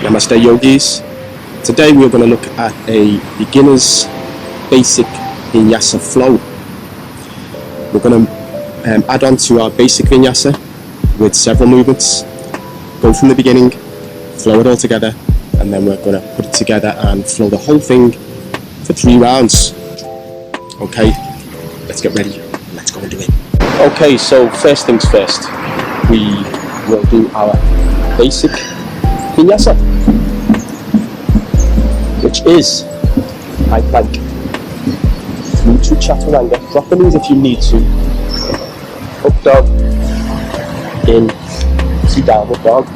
Namaste Yogis. Today we're going to look at a beginner's basic vinyasa flow. We're going to add on to our basic vinyasa with several movements. Go from the beginning, flow it all together, and then we're going to put it together and flow the whole thing for 3 rounds. Okay, let's get ready. Let's go and do it. Okay, so first things first, we will do our basic vinyasa, which is high plank through to chaturanga. Drop the knees if you need to. Up dog, in to downward dog.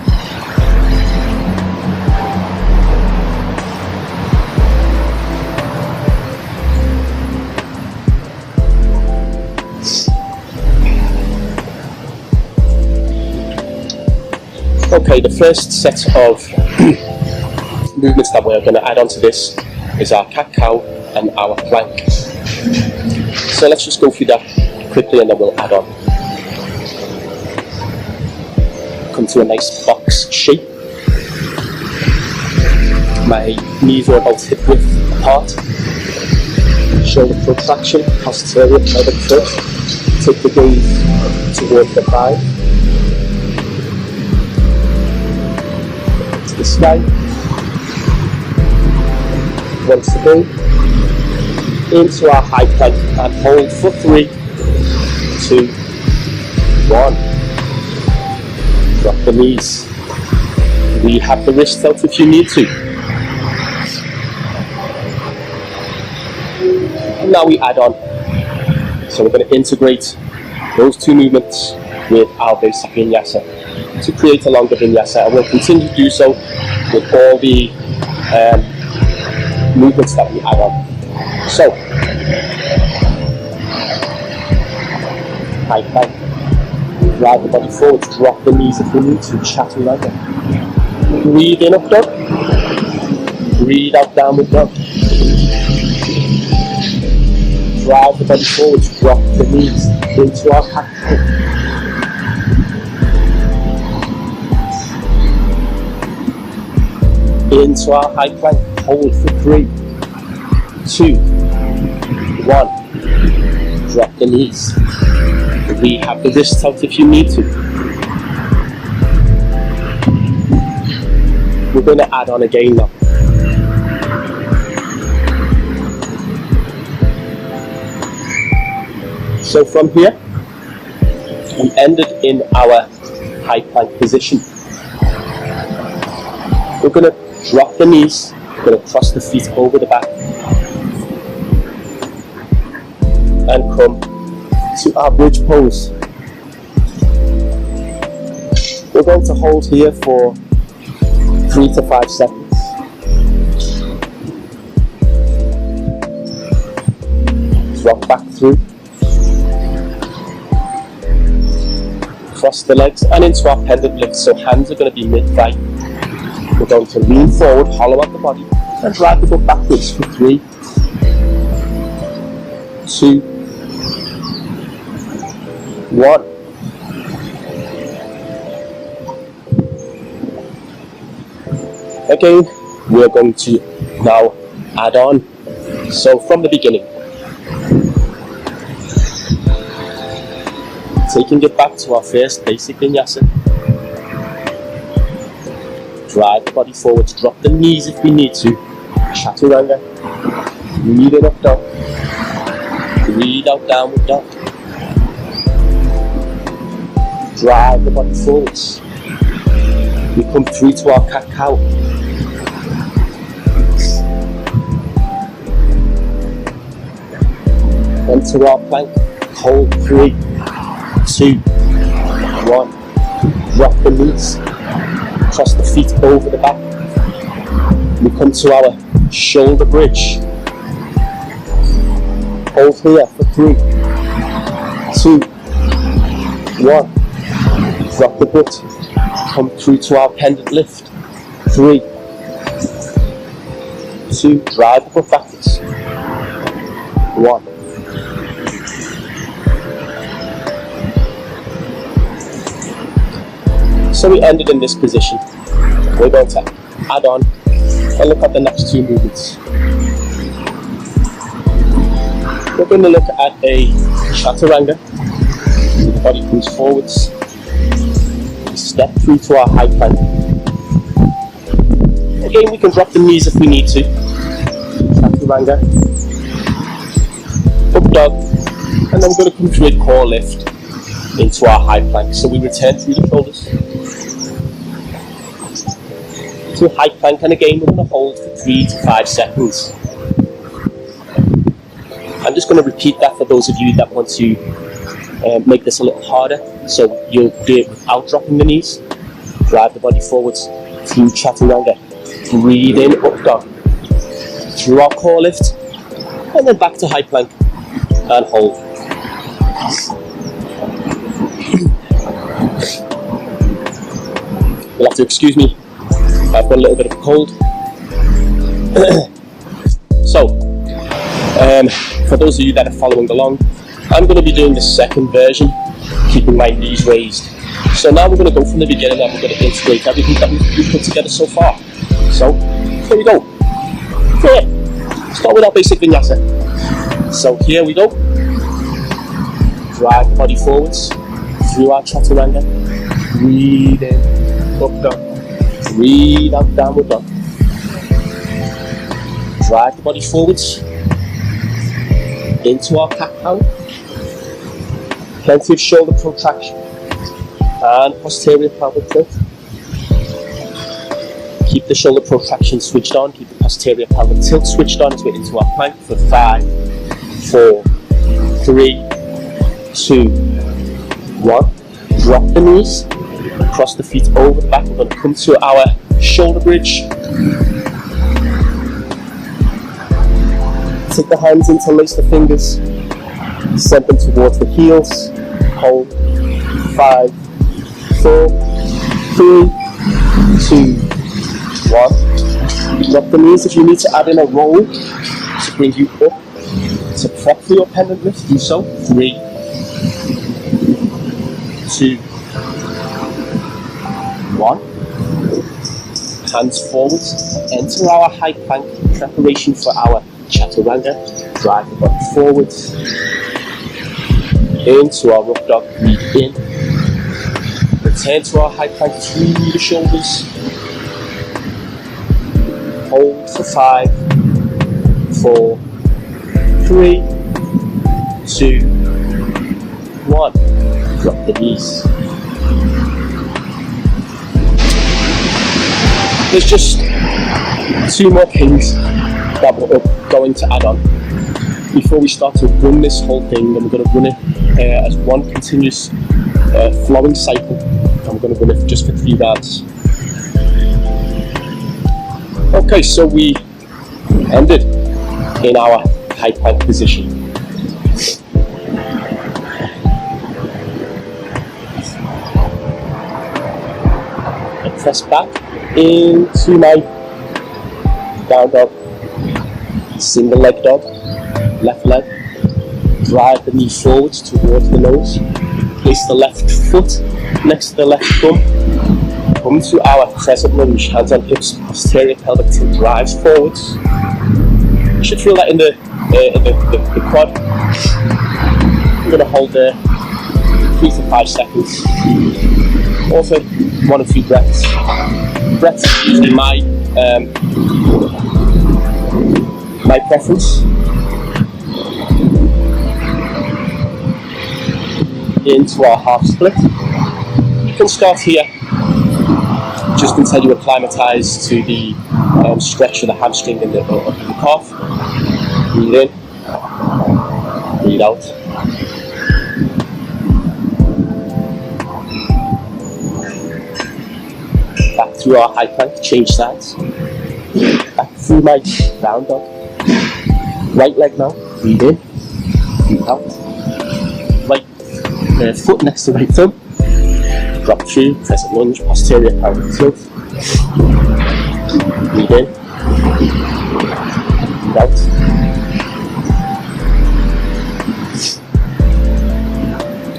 Okay, the first set of movements that we're going to add on to this is our cat-cow and our plank. So let's just go through that quickly and then we'll add on. Come to a nice box shape. My knees are about hip width apart. Shoulder protraction, posterior pelvic thrust. Take the gaze towards the thigh. To the sky. Once again, into our high plank and hold for 3, 2, 1. Drop the knees. We have the wrists out if you need to. And now we add on. So we're going to integrate those 2 movements with our basic vinyasa to create a longer vinyasa, and we'll continue to do so with all the movements that we add on. So, high plank, drive the body forward, drop the knees if you need to, chaturanga. Breathe in, up dog. Breathe out, downward dog. Drive the body forward, drop the knees into our cat-cow. Into our high plank, hold for 3, 2, 1. Drop the knees. We have the wrists out if you need to. We're going to add on again now. So from here, we ended in our high plank position. We're going to drop the knees, we're going to cross the feet over the back and come to our bridge pose. We're going to hold here for 3 to 5 seconds. Rock back through. Cross the legs and into our pendant lift, so hands are going to be mid-thigh. We're going to lean forward, hollow out the body, and drag the foot backwards for 3, 2, 1. Again, we're going to now add on. So from the beginning, taking it back to our first basic vinyasa. Drive the body forward, drop the knees if we need to. Chaturanga. Breathe in, up dog. Breathe out, downward dog. Drive the body forwards. We come through to our cat-cow. Then to our plank. Hold 3, 2, 1. Drop the knees. Cross the feet over the back. We come to our shoulder bridge. Hold here for 3, 2, 1. Drop the butt. Come through to our pendant lift. 3, 2. Drive the butt backwards. 1. So we ended in this position. We're going to add on and look at the next two movements. We're going to look at a chaturanga. The body comes forwards. We step through to our high plank. Again, we can drop the knees if we need to. Chaturanga. Up dog. And then we're going to come through a core lift into our high plank. So we return through the shoulders to high plank, and again we're going to hold for 3 to 5 seconds. I'm just going to repeat that for those of you that want to make this a little harder. So you'll do it without dropping the knees. Drive the body forwards through chaturanga. Breathe in, up dog. Through our core lift, and then back to high plank and hold. You'll have to excuse me, I've got a little bit of a cold. So, for those of you that are following along, I'm going to be doing the second version, keeping my knees raised. So now we're going to go from the beginning and we're going to integrate everything that we've put together so far. So, here we go. Here, start with our basic vinyasa. So here we go. Drive the body forwards through our chaturanga. Breathe in, up dog. Breathe out, downward dog. Drive the body forwards into our cat cow. Plenty of shoulder protraction and posterior pelvic tilt. Keep the shoulder protraction switched on. Keep the posterior pelvic tilt switched on as we're into our plank for 5, 4, 3, 2, 1. Drop the knees. Cross the feet over the back. We're going to come to our shoulder bridge. Take the hands, interlace the fingers. Send them towards the heels. Hold. 5, 4, 3, 2, 1. Drop the knees. If you need to add in a roll to bring you up to prep for your pendant lift, do so. 3, 2, 1. Hands forwards. Enter our high plank. Preparation for our chaturanga. Drive the body forwards. Into our up dog. Breathe in. Return to our high plank through the shoulders. Hold for 5, 4, 3, 2, 1. Drop the knees. There's just 2 more things that we're going to add on before we start to run this whole thing, and we're going to run it as one continuous flowing cycle, and we're going to run it just for 3 rounds. Okay, so we ended in our high plank position. I press back into my down dog, single leg dog, left leg. Drive the knee forwards towards the nose. Place the left foot next to the left thumb. Come to our crescent lunge, hands on hips, posterior pelvic tilt drives forwards. You should feel that in the quad. I'm going to hold there 3 to 5 seconds. Also, 1 or 2 breaths. Breaths is usually my preference. Into our half split. You can start here just until you acclimatise to the stretch of the hamstring and the calf. Breathe in, breathe out. Back through our high plank, change sides. Back through my down dog. Right leg now, breathe in, breathe out. Right foot next to right thumb. Drop through, crescent lunge, posterior pelvic tilt. Breathe in, breathe out.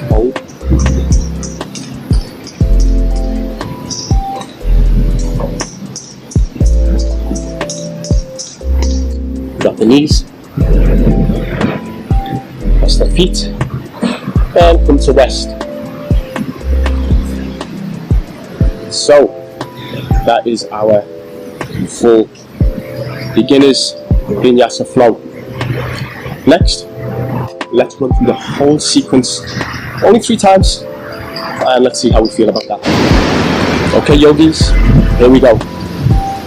Hold. the knees, press the feet, and come to rest. So that is our full beginners vinyasa flow. Next, let's run through the whole sequence only 3 times, and let's see how we feel about that. Okay, yogis, here we go.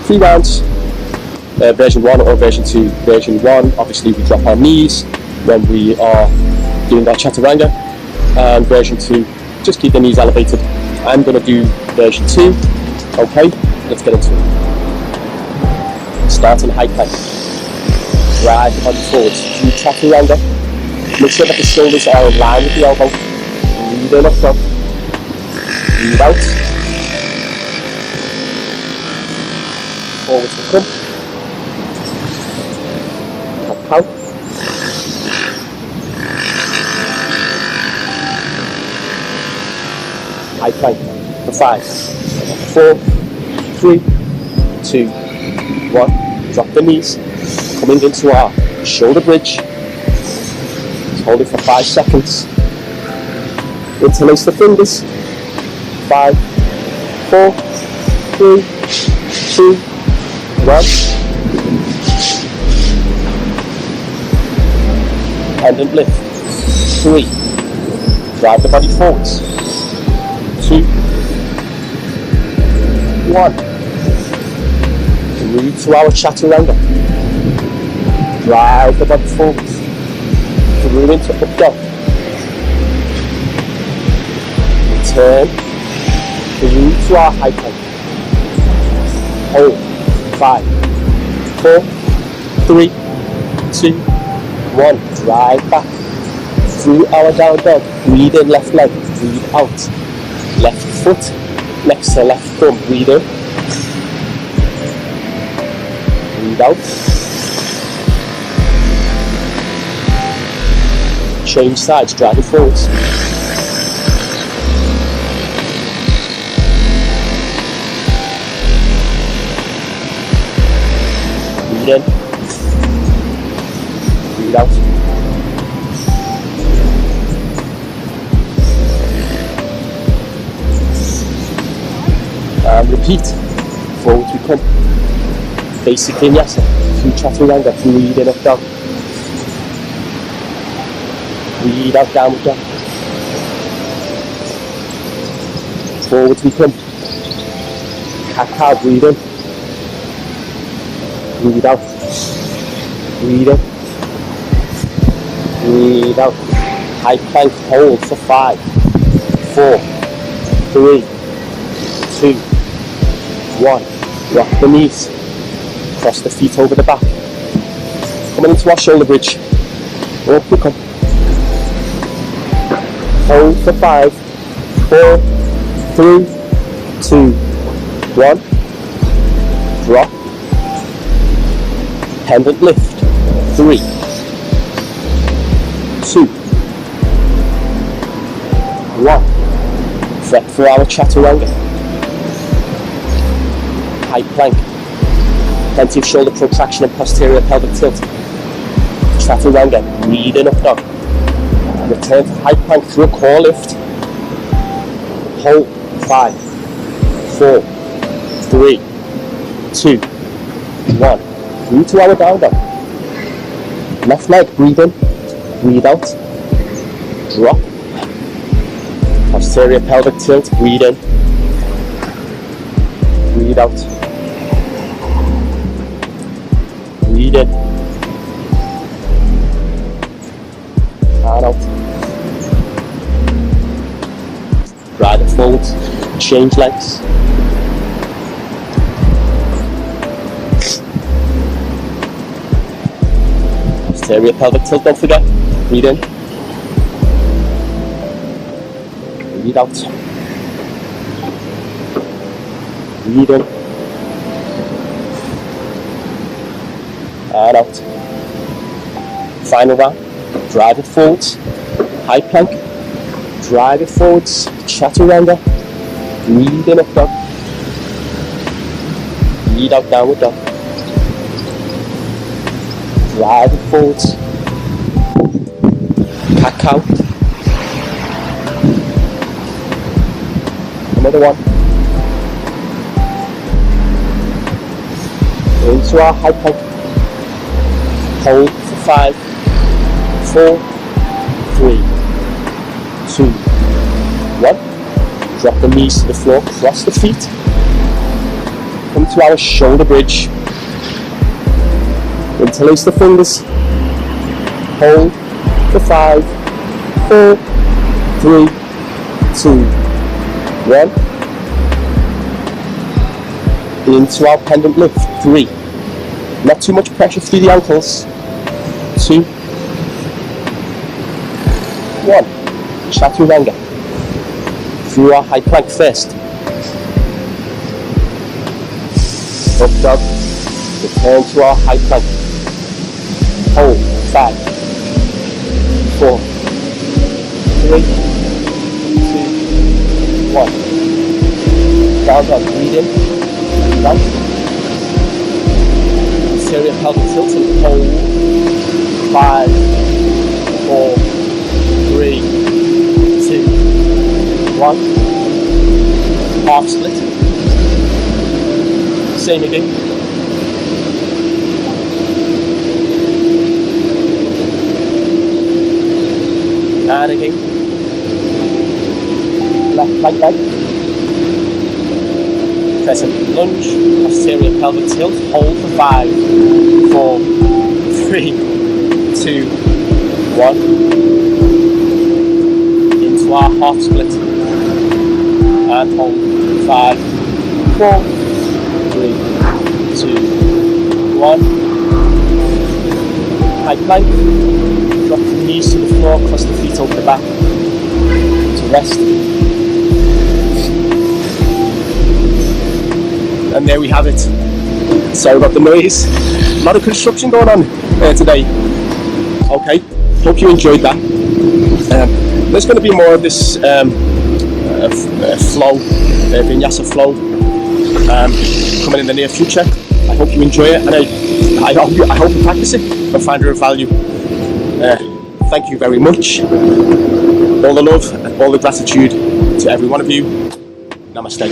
3 rounds, version 1 or version 2. Version 1, obviously we drop our knees when we are doing our chaturanga, and version 2, just keep the knees elevated. I'm going to do version 2. Okay, let's get into it. Start in high plank. Drive the body forwards through chaturanga. Make sure that the shoulders are in line with the elbow. Breathe in up front. Breathe out. Forwards to come. Cat cow. High plank for 5, 4, 3, 2, 1. Drop the knees. Coming into our shoulder bridge. Hold it for 5 seconds. Interlace the fingers. 5, 4, 3, 2, 1. Pendant lift. 3. Drive the body forwards. 2, 1. Move to our chaturanga. Drive the body forwards. Through into up dog. Return. Through to our high plank. Hold. 5, 4, 3, 2, 1. Drive back. Through our down dog. Breathe in left leg. Breathe out. Left foot next to left thumb. Breathe in. Breathe out. Change sides, drive it forwards. Breathe in. Breathe out. And repeat. Forwards we come. Basic vinyasa. Through chaturanga. Breathe in, up dog. Breathe out, downward dog. Forwards we come. Cat cow, breathe in. Breathe out. Breathe in. Breathe out. High plank, hold for 5, 4, 3, 2, 1. Rock the knees. Cross the feet over the back. Coming into our shoulder bridge. Up we come. Hold for 5, 4, 3, 2, 1. Drop. Pendant lift. 3, 2, 1. Prep for our chaturanga. High plank. Plenty of shoulder protraction and posterior pelvic tilt. Chaturanga. Breathe in, up dog. Return to high plank through a core lift. Hold. 5, 4, 3, 2, 1. Through to our down dog. Left leg, breathe in, breathe out. Drop. Posterior pelvic tilt, breathe in, breathe out. Breathe in. And out. Drive it forwards. Change legs. Posterior pelvic tilt, don't forget. Breathe in. Breathe out. Breathe in. And out. Final round. Drive it forwards. High plank. Drive it forwards. Chaturanga. Breathe in, up dog. Breathe out, downward dog. driving forwards, cat cow, another one, into our high plank, hold for 5, 4, 3, 2, 1, drop the knees to the floor, cross the feet, come to our shoulder bridge, interlace the fingers, hold for 5, 4, 3, 2, 1, into our pendant lift, 3, not too much pressure through the ankles, 2, 1, chaturanga, through our high plank first, up dog, return to our high plank, hold, 5, 4, 3, 2, 1, down dog, breathe in, down, posterior pelvic tilt and hold, 5, 4, 3, 2, 1, half split, same again, and again, left leg back, crescent lunge, posterior pelvic tilt, hold for 5, 4, 3, 2, 1, into our half split, and hold, 5, 4, 3, 2, 1, high plank, drop the knees to the floor, cross the feet over the back, to rest, and there we have it. Sorry about the noise, a lot of construction going on today. Okay, hope you enjoyed that. There's going to be more of this flow, vinyasa flow, coming in the near future. I hope you enjoy it, and I hope you practice it and find it of value. Thank you very much. All the love and all the gratitude to every one of you. Namaste.